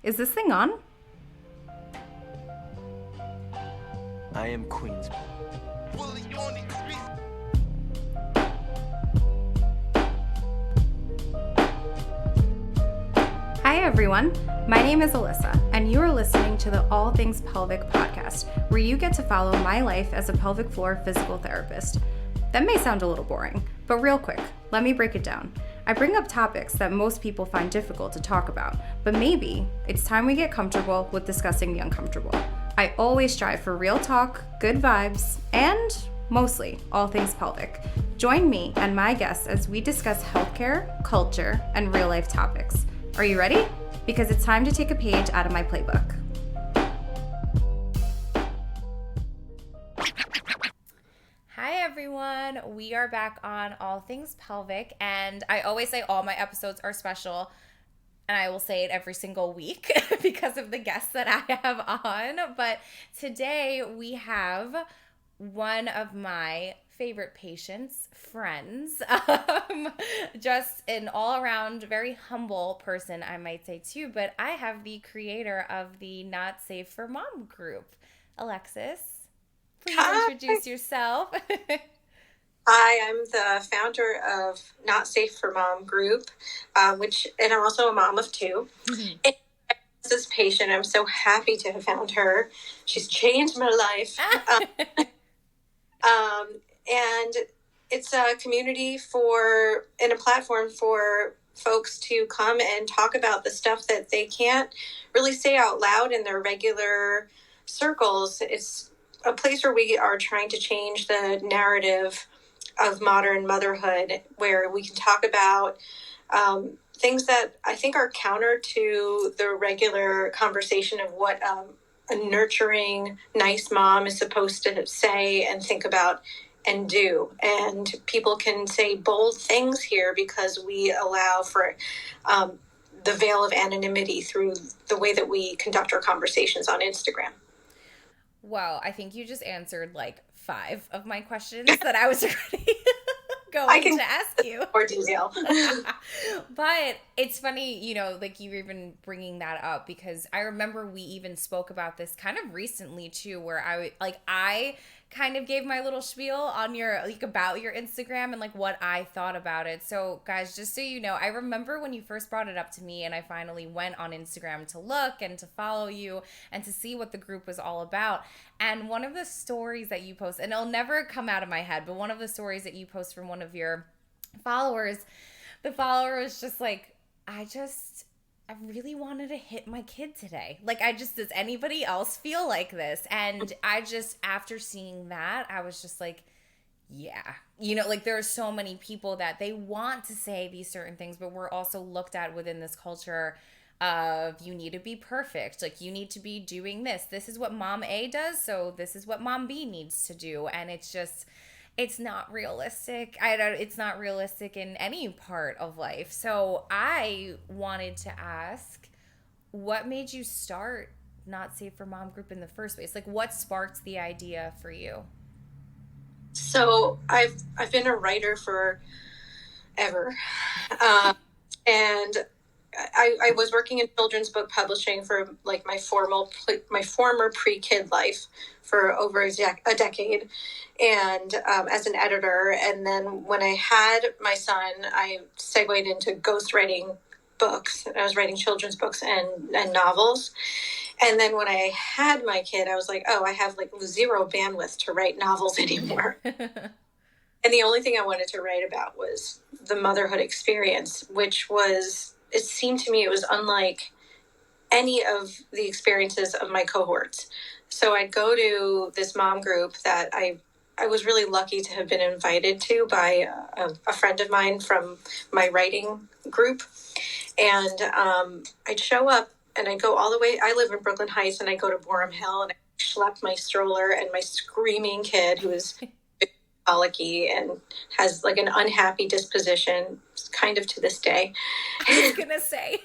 Is this thing on? I am Queens. Hi everyone, my name is Alyssa, and you are listening to the All Things Pelvic podcast, where you get to follow my life as a pelvic floor physical therapist. That may sound a little boring, but real quick, let me break it down. I bring up topics that most people find difficult to talk about, but maybe it's time we get comfortable with discussing the uncomfortable. I always strive for real talk, good vibes, and mostly all things pelvic. Join me and my guests as we discuss healthcare, culture, and real life topics. Are you ready? Because it's time to take a page out of my playbook. Hi everyone, we are back on All Things Pelvic, and I always say all my episodes are special, and I will say it every single week because of the guests that I have on. But today we have one of my favorite patients, friends, just an all-around very humble person, I might say too, but I have the creator of the Not Safe for Mom group. Alexis, please Hi. introduce yourself. Hi, I'm the founder of Not Safe for Mom group, and I'm also a mom of two. And this patient, I'm so happy to have found her. She's changed my life. And it's a community and a platform for folks to come and talk about the stuff that they can't really say out loud in their regular circles. It's a place where we are trying to change the narrative of modern motherhood, where we can talk about things that I think are counter to the regular conversation of what a nurturing, nice mom is supposed to say and think about and do. And people can say bold things here because we allow for the veil of anonymity through the way that we conduct our conversations on Instagram. Well, I think you just answered like 5 of my questions that I was already going to ask you. More detail. But it's funny, like you even bringing that up, because I remember we even spoke about this kind of recently too, where I kind of gave my little spiel on about your Instagram and like what I thought about it. So guys, just so you know, I remember when you first brought it up to me and I finally went on Instagram to look and to follow you and to see what the group was all about. And one of the stories that you post, and it'll never come out of my head, but one of the stories that you post from one of your followers, the follower was just like, I really wanted to hit my kid today. Does anybody else feel like this? And after seeing that, I was just like, yeah. There are so many people that they want to say these certain things, but we're also looked at within this culture of you need to be perfect. Like, you need to be doing this. This is what mom A does, so this is what mom B needs to do. And it's not realistic. It's not realistic in any part of life. So I wanted to ask, what made you start Not Safe for Mom group in the first place? Like, what sparked the idea for you? So I've been a writer for ever, and I was working in children's book publishing for like my former pre-kid life for over a decade, and as an editor. And then when I had my son, I segued into ghostwriting books. I was writing children's books and novels. And then when I had my kid, I was like, oh, I have like zero bandwidth to write novels anymore. And the only thing I wanted to write about was the motherhood experience, it seemed to me it was unlike any of the experiences of my cohorts. So I'd go to this mom group that I was really lucky to have been invited to by a friend of mine from my writing group. And I'd show up and I'd go all the way. I live in Brooklyn Heights, and I go to Borum Hill, and I schlepp my stroller and my screaming kid who is colicky and has like an unhappy disposition, kind of to this day. I was gonna say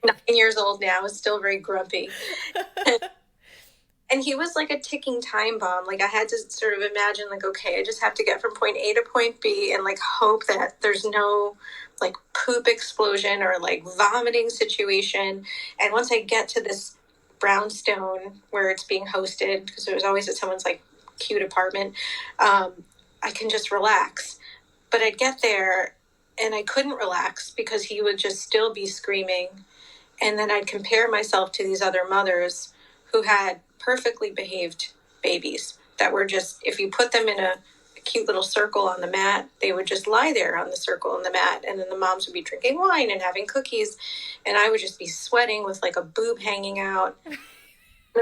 9 years old now, is still very grumpy. And he was like a ticking time bomb. Like I had to sort of imagine like, okay, I just have to get from point A to point B and like hope that there's no like poop explosion or like vomiting situation. And once I get to this brownstone where it's being hosted, because it was always at someone's like cute apartment, I can just relax. But I'd get there and I couldn't relax because he would just still be screaming. And then I'd compare myself to these other mothers who had perfectly behaved babies that were just, if you put them in a cute little circle on the mat, they would just lie there on the circle on the mat. And then the moms would be drinking wine and having cookies. And I would just be sweating with like a boob hanging out,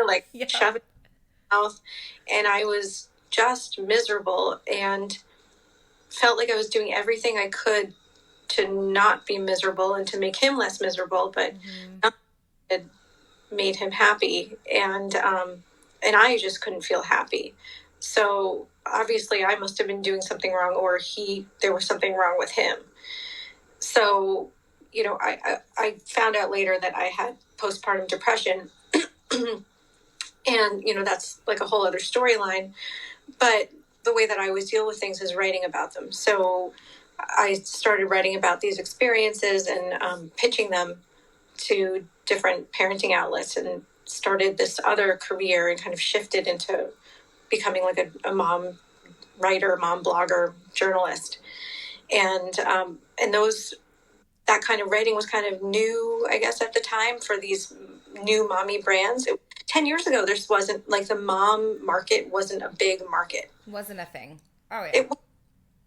like Yeah. shoving in my mouth. And I was just miserable and felt like I was doing everything I could to not be miserable and to make him less miserable, but it made him happy, and I just couldn't feel happy. So obviously, I must have been doing something wrong, or there was something wrong with him. So I found out later that I had postpartum depression, and that's like a whole other storyline. But the way that I always deal with things is writing about them. So I started writing about these experiences and pitching them to different parenting outlets, and started this other career and kind of shifted into becoming like a mom writer, mom blogger, journalist. And that kind of writing was kind of new, I guess, at the time for these new mommy brands. 10 years ago, there wasn't like the mom market wasn't a big market. Wasn't a thing. Oh yeah.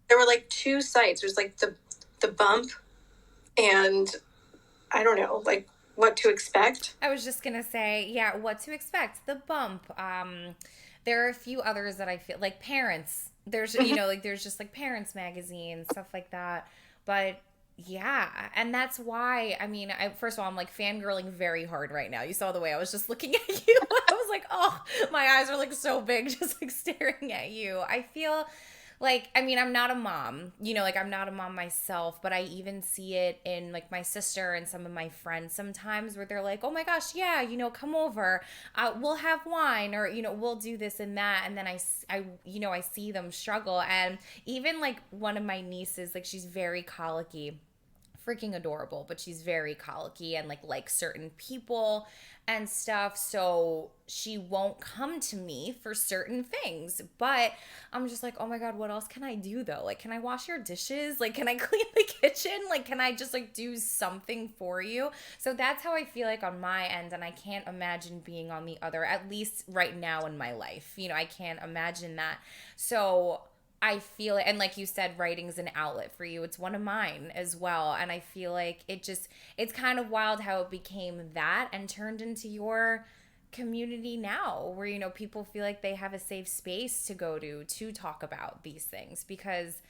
There were like two sites. There's like the Bump, and I don't know, like what to expect. I was just gonna say, yeah, what to expect. The Bump. There are a few others that I feel like Parents. There's like there's just like Parents magazine, stuff like that. But yeah, and that's why first of all, I'm like fangirling very hard right now. You saw the way I was just looking at you. I was like, oh, my eyes are like so big just like staring at you. I feel like, I'm not a mom, like I'm not a mom myself, but I even see it in like my sister and some of my friends sometimes where they're like, oh my gosh, yeah, come over, we'll have wine, or, we'll do this and that. And then I see them struggle. And even like one of my nieces, like she's very colicky, freaking adorable, but she's very colicky and like certain people and stuff, so she won't come to me for certain things. But I'm just like, oh my god, what else can I do though? Like, can I wash your dishes? Like, can I clean the kitchen? Like, can I just like do something for you? So that's how I feel like on my end, and I can't imagine being on the other, at least right now in my life. I can't imagine that. So I feel it. And like you said, writing's an outlet for you. It's one of mine as well. And I feel like it's kind of wild how it became that and turned into your community now, where, people feel like they have a safe space to go to talk about these things. Because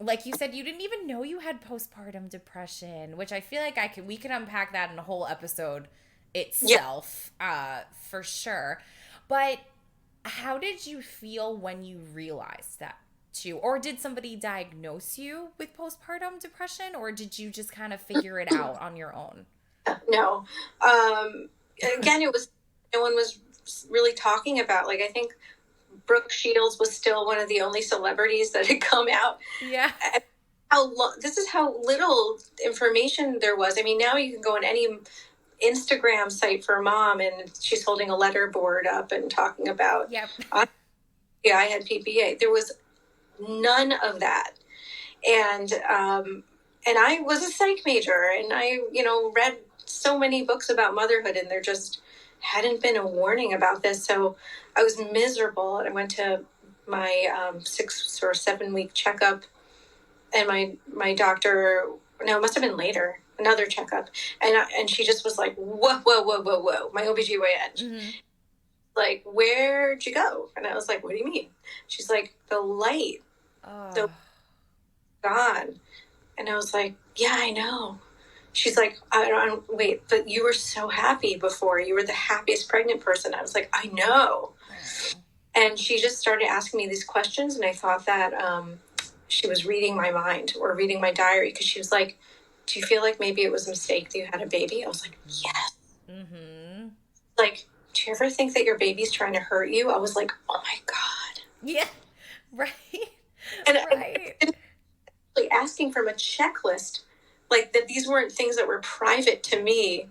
like you said, you didn't even know you had postpartum depression, which I feel like we could unpack that in a whole episode itself, for sure. But how did you feel when you realized that? Or did somebody diagnose you with postpartum depression, or did you just kind of figure it out on your own? No. Again, it was, no one was really talking about, like, I think Brooke Shields was still one of the only celebrities that had come out. Yeah. This is how little information there was. Now you can go on any Instagram site for mom, and she's holding a letter board up and talking about, yep. I had PPA. There was none of that. And I was a psych major, and I, read so many books about motherhood, and there just hadn't been a warning about this. So I was miserable. I went to my 6 or 7 week checkup, and my doctor, no, it must have been later, another checkup. And she just was like, whoa, my OBGYN. Mm-hmm. Like, where'd you go? And I was like, what do you mean? She's like, the light. So gone. And I was like, yeah, I know. She's like, I don't wait, but you were so happy before. You were the happiest pregnant person. I was like, I know. And she just started asking me these questions, and I thought that she was reading my mind or reading my diary, because she was like, do you feel like maybe it was a mistake that you had a baby? I was like, yes. Mm-hmm. Like, do you ever think that your baby's trying to hurt you? I was like, oh my God. Yeah. Right. And Right. like asking from a checklist, like that these weren't things that were private to me.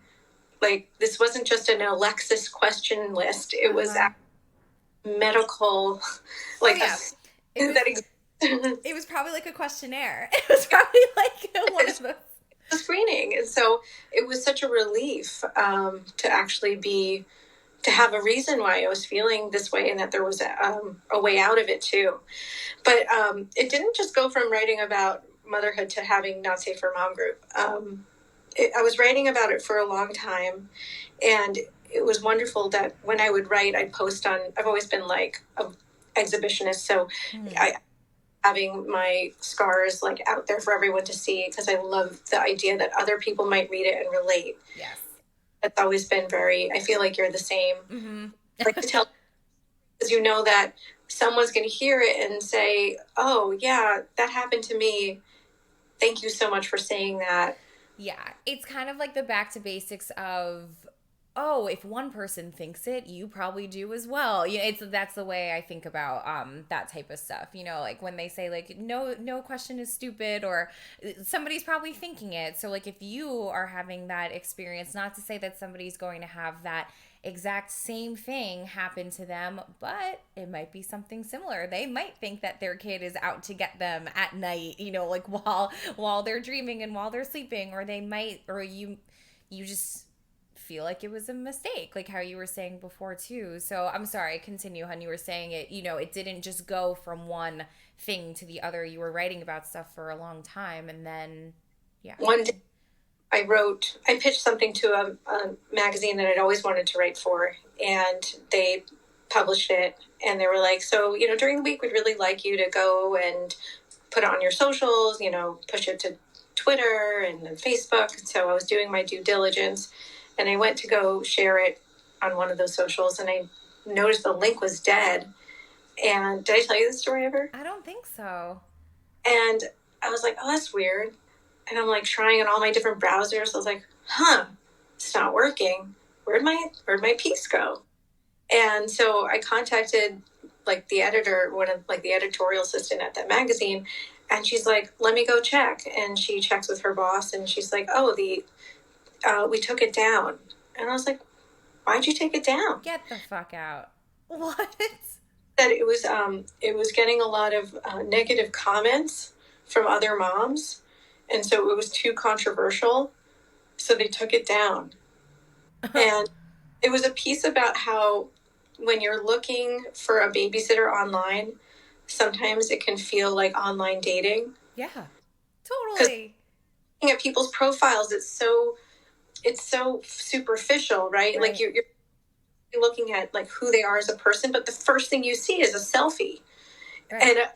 Like this wasn't just an Alexis question list. It was medical, like yeah. a, It was, that existed. it was probably like a questionnaire. It was probably like one of those. The screening. And so it was such a relief to actually to have a reason why I was feeling this way and that there was a way out of it too. But it didn't just go from writing about motherhood to having Not Safe for Mom group. I was writing about it for a long time, and it was wonderful that when I would write, I'd post on, I've always been like an exhibitionist, so I having my scars like out there for everyone to see, because I love the idea that other people might read it and relate. Yes. That's always been I feel like you're the same. Mm-hmm. Like to tell, because you know that someone's going to hear it and say, oh yeah, that happened to me. Thank you so much for saying that. Yeah, it's kind of like the back to basics of, oh, if one person thinks it, you probably do as well. You know, that's the way I think about that type of stuff. You know, like when they say like no question is stupid, or somebody's probably thinking it. So like if you are having that experience, not to say that somebody's going to have that exact same thing happen to them, but it might be something similar. They might think that their kid is out to get them at night, you know, like while they're dreaming and while they're sleeping, or they might, or you just feel like it was a mistake, like how you were saying before too. So I'm sorry, continue, hon. You were saying it, you know, it didn't just go from one thing to the other. You were writing about stuff for a long time, and then one day I pitched something to a magazine that I'd always wanted to write for, and they published it, and they were like, so, you know, during the week, we'd really like you to go and put it on your socials, you know, push it to Twitter and then Facebook. So I was doing my due diligence, and I went to go share it on one of those socials, and I noticed the link was dead. And did I tell you this story ever? I don't think so. And I was like, oh, that's weird. And I'm like trying on all my different browsers. I was like, it's not working. Where'd my piece go? And so I contacted like the editor, one of like the editorial assistant at that magazine. And she's like, let me go check. And she checks with her boss, and she's like, oh, we took it down. And I was like, why'd you take it down? Get the fuck out. What? That it was getting a lot of negative comments from other moms. And so it was too controversial. So they took it down. And it was a piece about how when you're looking for a babysitter online, sometimes it can feel like online dating. Yeah, totally. Looking at people's profiles, it's so superficial, right? Like you're looking at like who they are as a person, but the first thing you see is a selfie. Right. And it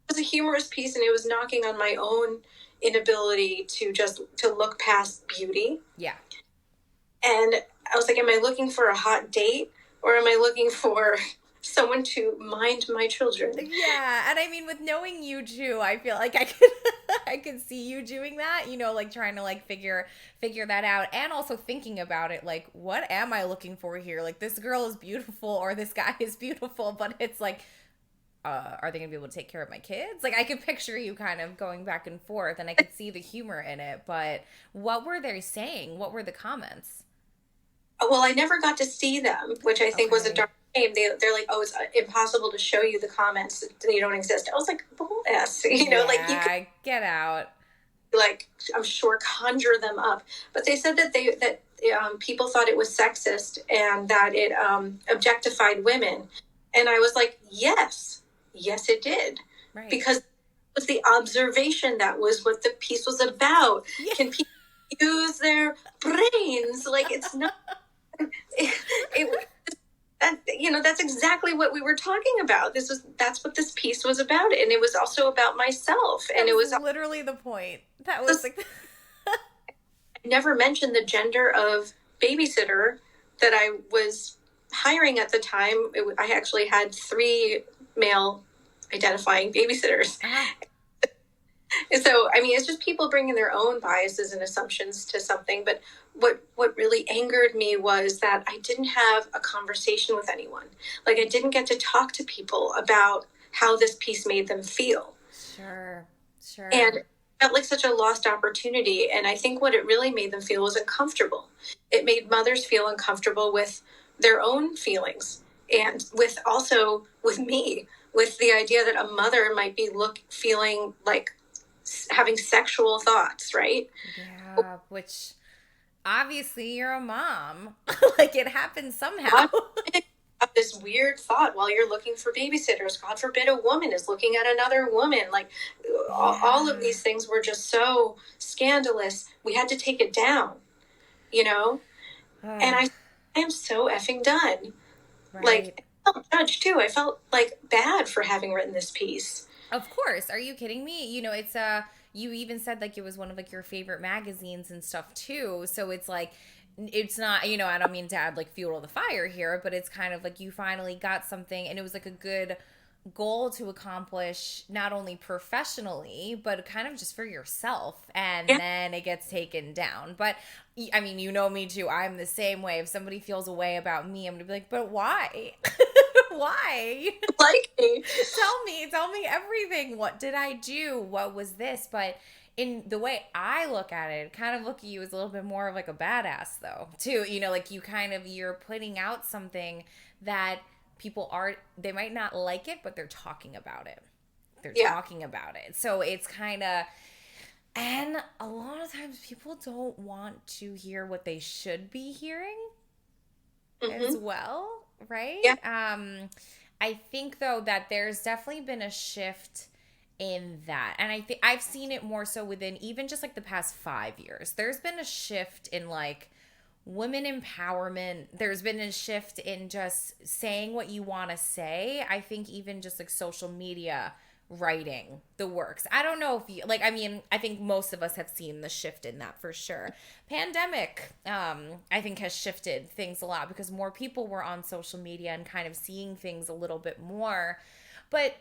was a humorous piece, and it was knocking on my own inability to look past beauty. Yeah. And I was like, am I looking for a hot date, or am I looking for someone to mind my children? Yeah. And I mean, with knowing you too, I feel like I could see you doing that, you know, like trying to like figure that out, and also thinking about it, like, what am I looking for here? Like, this girl is beautiful, or this guy is beautiful, but it's like, are they gonna be able to take care of my kids? Like, I could picture you kind of going back and forth, and I could see the humor in it. But what were they saying? What were the comments? Well, I never got to see them, which I think was a dark shame. They're like, oh, it's impossible to show you the comments. They don't exist. I was like, yes, you know, like you could get out. Like, I'm sure conjure them up. But they said that people thought it was sexist and that it objectified women. And I was like, yes, it did. Right. Because it was the observation that was what the piece was about. Yeah. Can people use their brains? Like, it's not... that's exactly what we were talking about. That's what this piece was about, and it was also about myself. And it was literally the point. That was like... I never mentioned the gender of babysitter that I was hiring at the time. I actually had 3 male identifying babysitters. So, I mean, it's just people bringing their own biases and assumptions to something. But what really angered me was that I didn't have a conversation with anyone. Like, I didn't get to talk to people about how this piece made them feel. Sure. And Sure. it felt like such a lost opportunity. And I think what it really made them feel was uncomfortable. It made mothers feel uncomfortable with their own feelings and with also with me, with the idea that a mother might be feeling like having sexual thoughts, right? Yeah, which obviously you're a mom. Like it happens somehow. God forbid have this weird thought while you're looking for babysitters. God forbid a woman is looking at another woman. Like all of Yeah. these things were just so scandalous. We had to take it down, you know? And Ugh, I am so effing done. right. Like, I felt judged too. I felt like bad for having written this piece. Of course. Are you kidding me? It's you even said like it was one of like your favorite magazines and stuff too. So it's like it's not, I don't mean to add like fuel to the fire here, but it's kind of like you finally got something and it was like a good goal to accomplish not only professionally but kind of just for yourself, and Yeah, then it gets taken down. But I mean, me too. I'm the same way. If somebody feels a way about me, I'm gonna be like, but why? Why? like me. Tell me everything. What did I do? What was this? But in the way I look at it, kind of look at you as a little bit more of like a badass though, too. Like you're putting out something that people are, they might not like it, but they're talking about it. They're Yeah. talking about it. So it's kind of, and a lot of times people don't want to hear what they should be hearing as Mm-hmm. well, right? Yeah. I think though that there's definitely been a shift in that. And I think I've seen it more so within even just like the past 5 years. There's been a shift in like women empowerment. There's been a shift in just saying what you want to say. I think even just like social media writing the works. I don't know if you like, I mean, I think most of us have seen the shift in that for sure. Pandemic, I think has shifted things a lot because more people were on social media and kind of seeing things a little bit more. But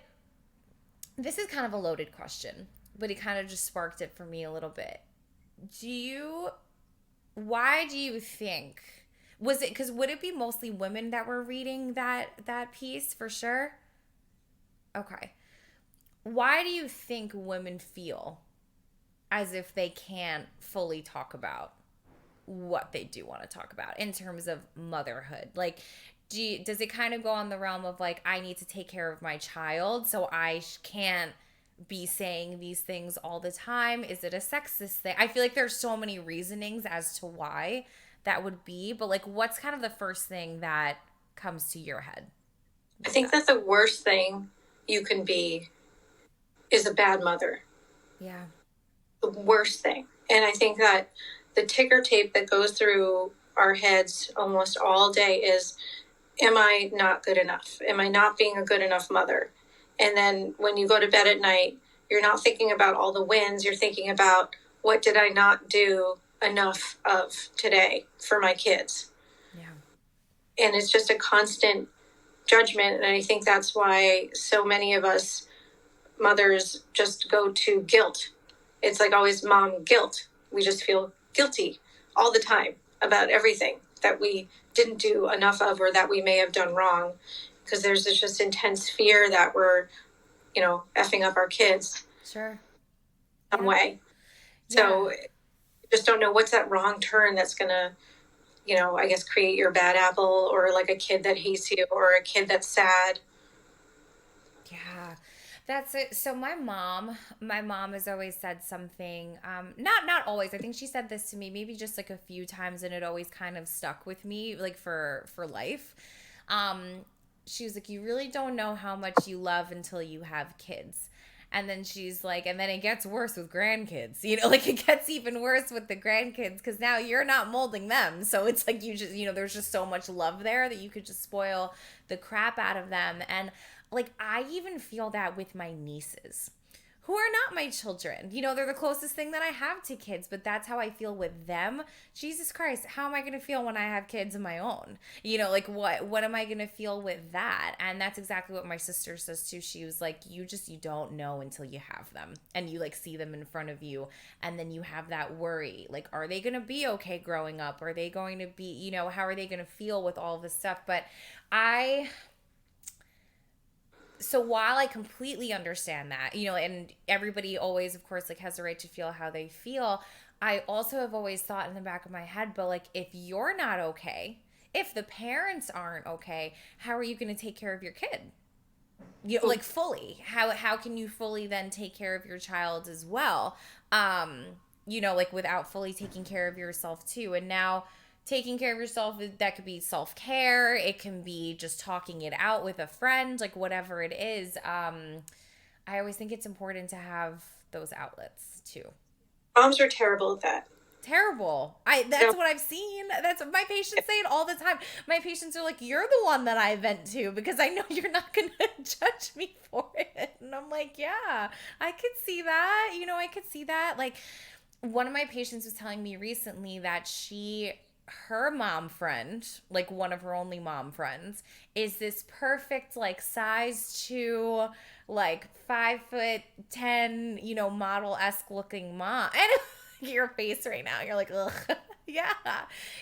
this is kind of a loaded question, but it kind of just sparked it for me a little bit. Do you Why do you think, was it because would it be mostly women that were reading that piece for sure? Okay. Why do you think women feel as if they can't fully talk about what they do want to talk about in terms of motherhood? Like, does it kind of go on the realm of like, I need to take care of my child, so I can't be saying these things all the time? Is it a sexist thing? I feel like there's so many reasonings as to why that would be, but like, what's kind of the first thing that comes to your head I with think that? that the worst thing you can be is a bad mother. Yeah. The worst thing. And I think that the ticker tape that goes through our heads almost all day is, am I not good enough? Am I not being a good enough mother? And then when you go to bed at night, you're not thinking about all the wins. You're thinking about, what did I not do enough of today for my kids? Yeah. And it's just a constant judgment. And I think that's why so many of us mothers just go to guilt. It's like always mom guilt. We just feel guilty all the time about everything that we didn't do enough of or that we may have done wrong, because there's this just intense fear that we're, effing up our kids Sure. some Yeah. way. Yeah. So just don't know what's that wrong turn that's going to, I guess create your bad apple, or like a kid that hates you, or a kid that's sad. Yeah, that's it. So my mom has always said something. Not always. I think she said this to me maybe just like a few times, and it always kind of stuck with me, like for life. Um, she was like, "You really don't know how much you love until you have kids." And then she's like, and then it gets worse with grandkids. Like it gets even worse with the grandkids because now you're not molding them. So it's like you just, there's just so much love there that you could just spoil the crap out of them. And like I even feel that with my nieces. who are not my children. You know, they're the closest thing that I have to kids, but that's how I feel with them. Jesus Christ, how am I going to feel when I have kids of my own? You know, like what am I going to feel with that? And that's exactly what my sister says too. She was like, you don't know until you have them and you like see them in front of you, and then you have that worry. Like, are they going to be okay growing up? Are they going to be, you know, how are they going to feel with all this stuff? But so while I completely understand that, you know, and everybody always, of course, like has the right to feel how they feel, I also have always thought in the back of my head, but like if you're not okay, if the parents aren't okay, how are you going to take care of your kid? You know, like fully. How can you fully then take care of your child as well? You know, like without fully taking care of yourself too. And now taking care of yourself, that could be self-care, it can be just talking it out with a friend, like whatever it is. I always think it's important to have those outlets too. Moms are terrible at that. Terrible. That's what I've seen. That's what my patients say it all the time. My patients are like, you're the one that I vent to because I know you're not gonna judge me for it. And I'm like, yeah, I could see that. You know, I could see that. Like, one of my patients was telling me recently that her mom friend, like one of her only mom friends, is this perfect like size 2, like 5'10", you know, model-esque looking mom. And your face right now, you're like, ugh. Yeah.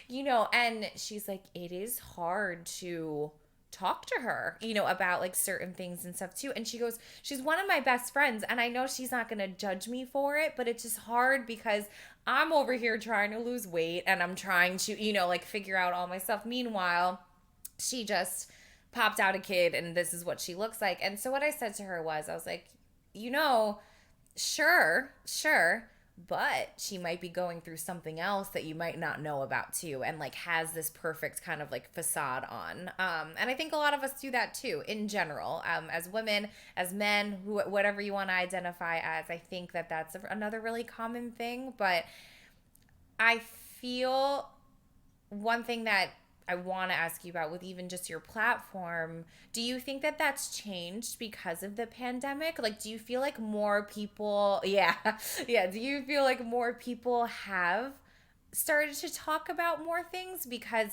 You know, and she's like, it is hard to talk to her, you know, about like certain things and stuff too. And she goes, she's one of my best friends, and I know she's not going to judge me for it, but it's just hard because I'm over here trying to lose weight and I'm trying to, you know, like figure out all my stuff. Meanwhile, she just popped out a kid and this is what she looks like. And so what I said to her was, I was like, you know, sure, but she might be going through something else that you might not know about too, and like has this perfect kind of like facade on. And I think a lot of us do that too in general, as women, as men, whatever you want to identify as. I think that that's another really common thing. But I feel one thing that I want to ask you about with even just your platform, do you think that that's changed because of the pandemic? Like, do you feel like more people, yeah, yeah, do you feel like more people have started to talk about more things because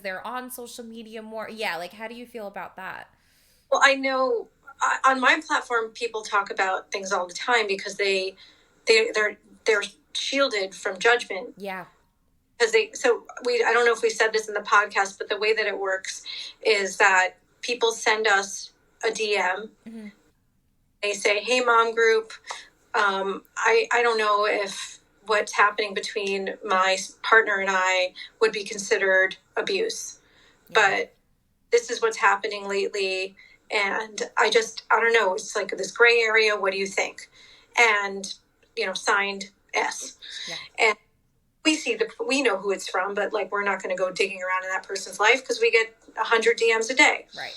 they're on social media more? Yeah, like how do you feel about that? Well, I know on my platform, people talk about things all the time because they're shielded from judgment. Yeah. Because I don't know if we said this in the podcast, but the way that it works is that people send us a DM. Mm-hmm. They say, hey, mom group, I don't know if what's happening between my partner and I would be considered abuse, but this is what's happening lately. And I don't know. It's like this gray area. What do you think? And, you know, signed S. Yeah. And we know who it's from, but like, we're not going to go digging around in that person's life because we get 100 DMs a day. Right.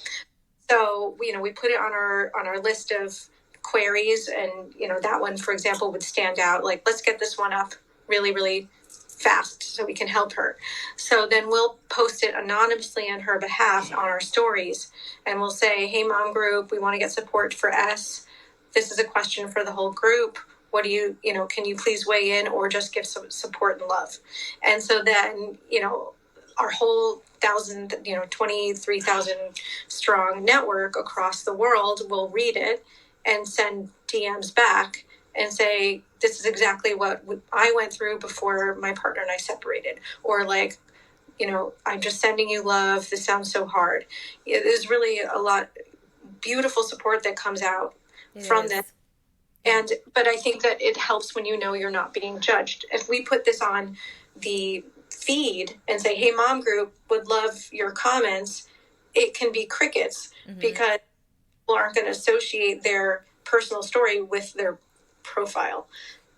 So, you know, we put it on our list of queries, and, you know, that one, for example, would stand out. Like, let's get this one up really, really fast so we can help her. So then we'll post it anonymously on her behalf on our stories, and we'll say, hey, mom group, we want to get support for S. This is a question for the whole group. What do you know, can you please weigh in or just give some support and love? And so then, you know, our whole 23,000 strong network across the world will read it and send DMs back and say, this is exactly what I went through before my partner and I separated. Or like, you know, I'm just sending you love. This sounds so hard. There's really a lot beautiful support that comes out from this. But I think that it helps when you know you're not being judged. If we put this on the feed and say, hey, mom group, would love your comments, it can be crickets. Mm-hmm. Because people aren't going to associate their personal story with their profile.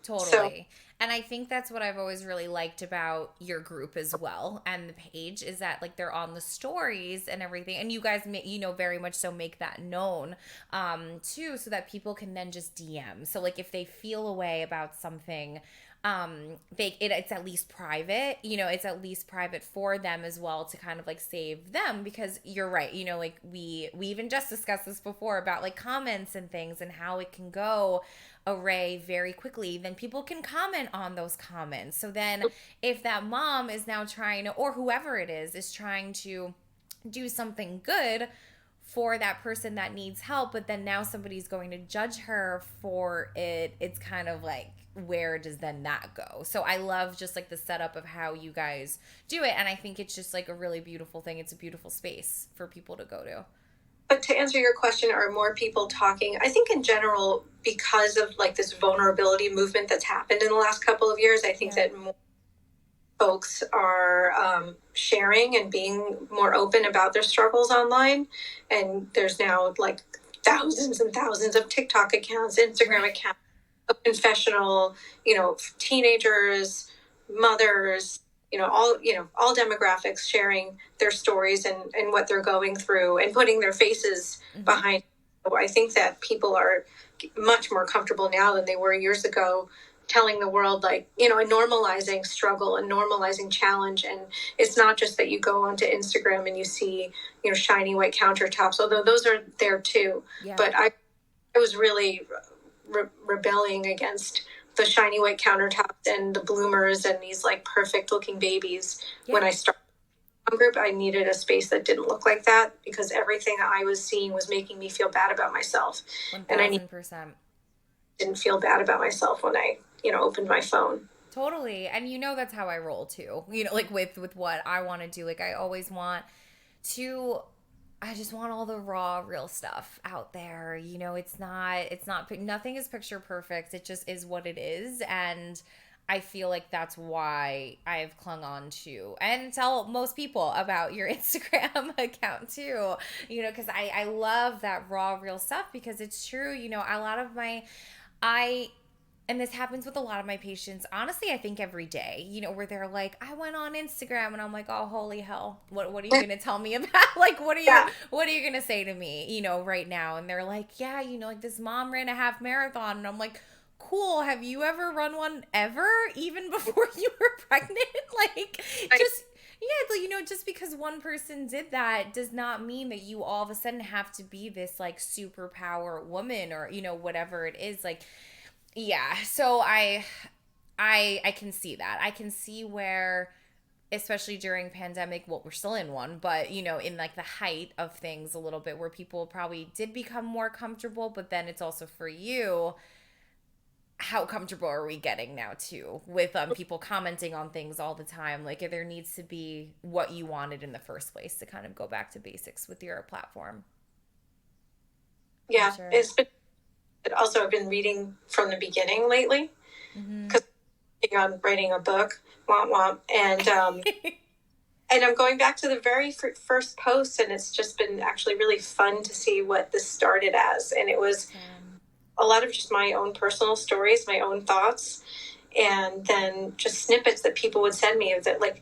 Totally. So, and I think that's what I've always really liked about your group as well, and the page, is that like they're on the stories and everything, and you guys very much so make that known too, so that people can then just DM. So like if they feel a way about something, it's at least private, it's at least private for them as well, to kind of like save them, because you're right, like we even just discussed this before about like comments and things and how it can go array very quickly. Then people can comment on those comments. So then if that mom is now trying to, or whoever it is trying to do something good for that person that needs help, but then now somebody's going to judge her for it, it's kind of like, where does then that go? So I love just like the setup of how you guys do it, and I think it's just like a really beautiful thing. It's a beautiful space for people to go to. But to answer your question, are more people talking? I think in general, because of like this vulnerability movement that's happened in the last couple of years, I think that more folks are sharing and being more open about their struggles online. And there's now like thousands and thousands of TikTok accounts, Instagram accounts, of confessional, teenagers, mothers, all demographics sharing their stories and what they're going through and putting their faces behind. So I think that people are much more comfortable now than they were years ago, telling the world, like, and normalizing struggle and normalizing challenge. And it's not just that you go onto Instagram and you see, shiny white countertops, although those are there too. Yeah. But I was really rebelling against the shiny white countertops and the bloomers and these like perfect looking babies. Yeah. When I started group, I needed a space that didn't look like that, because everything I was seeing was making me feel bad about myself. 1000%. And I didn't feel bad about myself when I, opened my phone. Totally. And that's how I roll too. Like with what I want to do. Like I always want to, I just want all the raw, real stuff out there. It's not, nothing is picture perfect. It just is what it is. And I feel like that's why I've clung on to and tell most people about your Instagram account too, because I love that raw, real stuff, because it's true. A lot of and this happens with a lot of my patients, honestly, I think every day, where they're like, I went on Instagram, and I'm like, oh, holy hell. What are you going to tell me about? Like, what are you going to say to me, right now? And they're like, yeah, like this mom ran a half marathon. And I'm like, cool. Have you ever run one ever? Even before you were pregnant? Like, just, yeah, just because one person did that does not mean that you all of a sudden have to be this like superpower woman or, whatever it is. Like, yeah, so I can see that. I can see where, especially during pandemic, well, we're still in one, but in like the height of things a little bit, where people probably did become more comfortable, but then it's also for you, how comfortable are we getting now too with people commenting on things all the time? Like there needs to be what you wanted in the first place to kind of go back to basics with your platform. Yeah, sure. Also, I've been reading from the beginning lately, because I'm writing a book, womp womp, and and I'm going back to the very first post, and it's just been actually really fun to see what this started as. And it was a lot of just my own personal stories, my own thoughts, and then just snippets that people would send me of that, like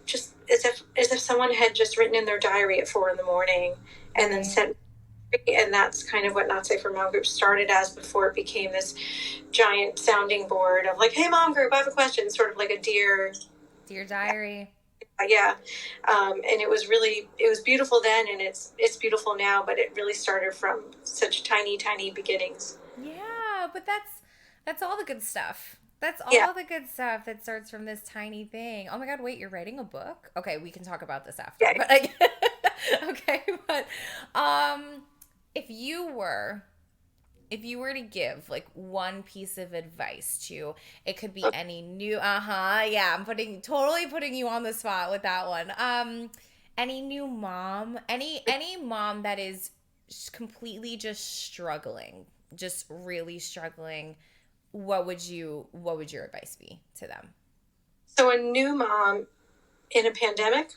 just as if someone had just written in their diary at 4 a.m. and then sent. And that's kind of what Not Safe for Mom Group started as, before it became this giant sounding board of like, hey, Mom Group, I have a question, sort of like a dear diary. Yeah. And it was beautiful then, and it's beautiful now, but it really started from such tiny, tiny beginnings. Yeah, but that's all the good stuff. That's all the good stuff that starts from this tiny thing. Oh my God, wait, you're writing a book? Okay, we can talk about this after. Yeah. But okay, but if you were to give like one piece of advice to, it could be any new, yeah, I'm totally putting you on the spot with that one. Any new mom, any mom that is completely just struggling, just really struggling, what would your advice be to them? So a new mom in a pandemic?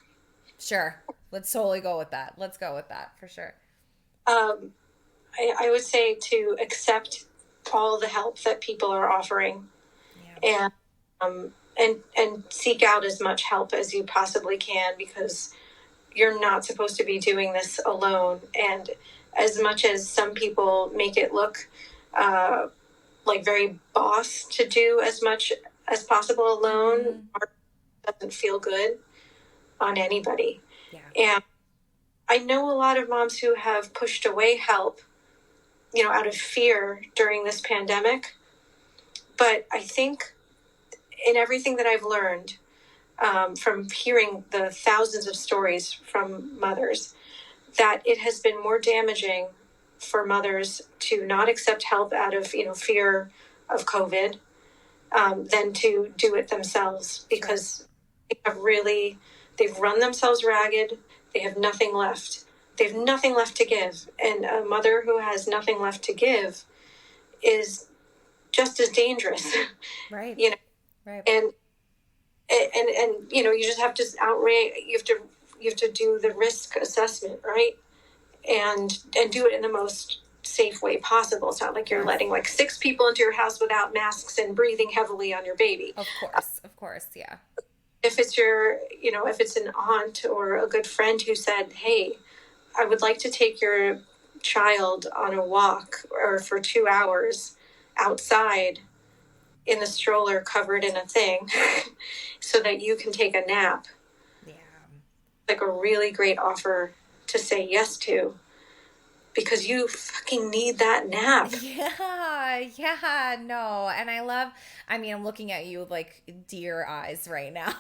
Sure. Let's totally go with that. Let's go with that for sure. I would say to accept all the help that people are offering, and seek out as much help as you possibly can, because you're not supposed to be doing this alone. And as much as some people make it look like very boss to do as much as possible alone Mm-hmm. doesn't feel good on anybody. Yeah. And I know a lot of moms who have pushed away help, out of fear during this pandemic. But I think in everything that I've learned from hearing the thousands of stories from mothers, that it has been more damaging for mothers to not accept help out of fear of COVID than to do it themselves, because they've run themselves ragged. They have nothing left. They have nothing left to give, and a mother who has nothing left to give is just as dangerous. Right. you know, Right. and you just have to outrate. You have to do the risk assessment, right? And do it in the most safe way possible. It's not like you're Yes. letting like 6 people into your house without masks and breathing heavily on your baby. Of course. Of course. Yeah. If it's if it's an aunt or a good friend who said, "Hey, I would like to take your child on a walk or for 2 hours outside in the stroller covered in a thing so that you can take a nap." Yeah. Like a really great offer to say yes to, because you fucking need that nap. Yeah, no. And I'm looking at you with like deer eyes right now.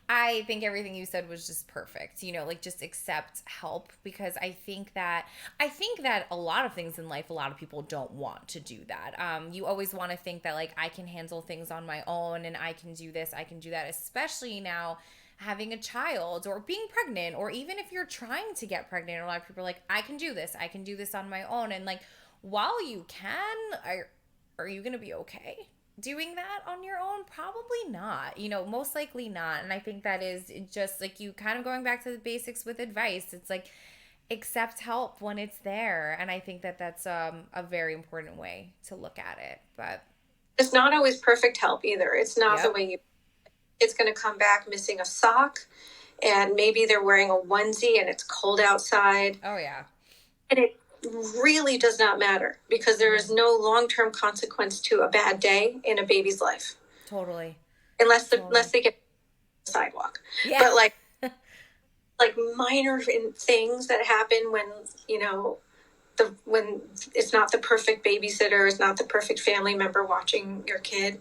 I think everything you said was just perfect. Like just accept help, because I think that a lot of things in life, a lot of people don't want to do that. You always want to think that like I can handle things on my own and I can do this, I can do that, especially now having a child or being pregnant, or even if you're trying to get pregnant. A lot of people are like, I can do this on my own. And like, while you can, are you going to be okay doing that on your own? Probably not, most likely not. And I think that is just like you kind of going back to the basics with advice. It's like, accept help when it's there. And I think that that's a very important way to look at it. But It's not always perfect help either. It's not the yep. way it's going to come back missing a sock, and maybe they're wearing a onesie and it's cold outside. Oh yeah. And it really does not matter, because there is no long-term consequence to a bad day in a baby's life, Totally. unless Totally. they get on the sidewalk. Yeah. But like minor things that happen when when it's not the perfect babysitter, it's not the perfect family member watching your kid,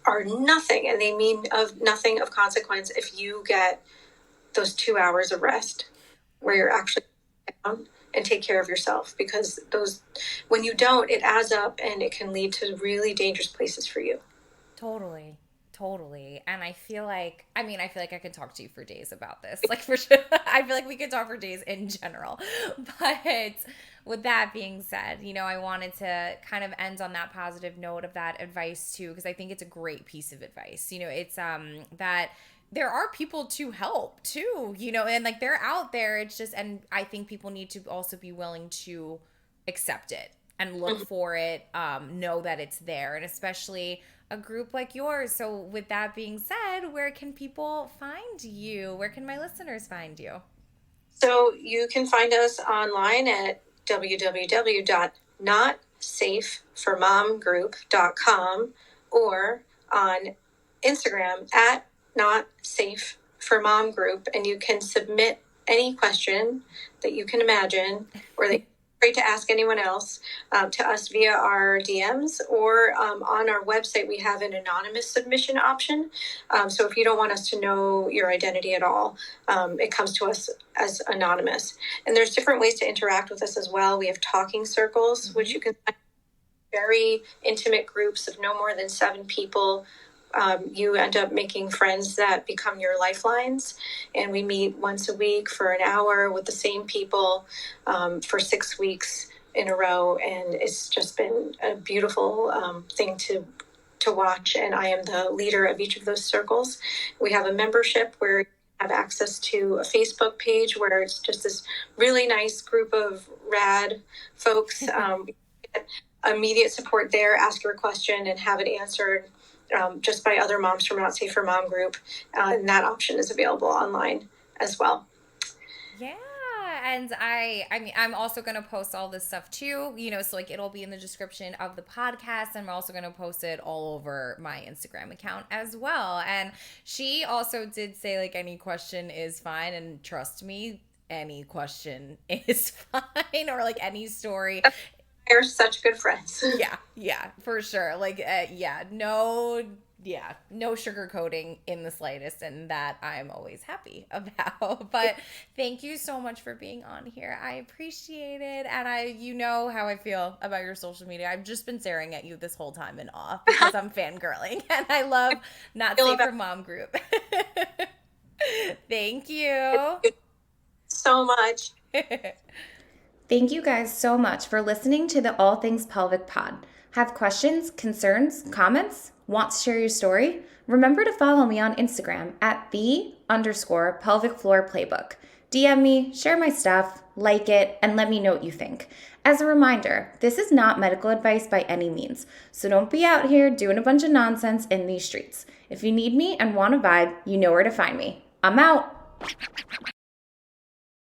are nothing, and they mean of nothing of consequence if you get those 2 hours of rest where you're actually down and take care of yourself, because when you don't, it adds up and it can lead to really dangerous places for you. Totally. Totally. And I feel like I could talk to you for days about this. Like, for sure. I feel like we could talk for days in general. But with that being said, I wanted to kind of end on that positive note of that advice too, because I think it's a great piece of advice. It's that there are people to help too, and like they're out there. It's just, and I think people need to also be willing to accept it and look Mhm. for it, know that it's there, and especially a group like yours. So, with that being said, where can people find you? Where can my listeners find you? So you can find us online at www.notsafeformomgroup.com, or on Instagram at Not Safe for Mom Group, and you can submit any question that you can imagine, or that you're afraid to ask anyone else, to us via our DMs, or on our website we have an anonymous submission option. So if you don't want us to know your identity at all, it comes to us as anonymous. And there's different ways to interact with us as well. We have talking circles, Mm-hmm. which you can find very intimate groups of no more than 7 people. You end up making friends that become your lifelines, and we meet once a week for an hour with the same people for 6 weeks in a row, and it's just been a beautiful thing to watch. And I am the leader of each of those circles. We have a membership where you have access to a Facebook page where it's just this really nice group of rad folks. Immediate support there, ask your question and have it answered just by other moms from Not Safe for Mom Group. And that option is available online as well. Yeah. and I mean, I'm also going to post all this stuff too, so like it'll be in the description of the podcast. I'm also going to post it all over my Instagram account as well. And she also did say like any question is fine, and trust me, any question is fine, or like any story. They're such good friends. Yeah, for sure. Like, no sugarcoating in the slightest, and that I'm always happy about. But thank you so much for being on here. I appreciate it, and you know how I feel about your social media. I've just been staring at you this whole time in awe because I'm fangirling, and I love Not Safe for Mom group. Thank you so much. Thank you guys so much for listening to the All Things Pelvic Pod. Have questions, concerns, comments? Want to share your story? Remember to follow me on Instagram at _pelvic floor playbook. DM me, share my stuff, like it, and let me know what you think. As a reminder, this is not medical advice by any means, so don't be out here doing a bunch of nonsense in these streets. If you need me and want a vibe, you know where to find me. I'm out.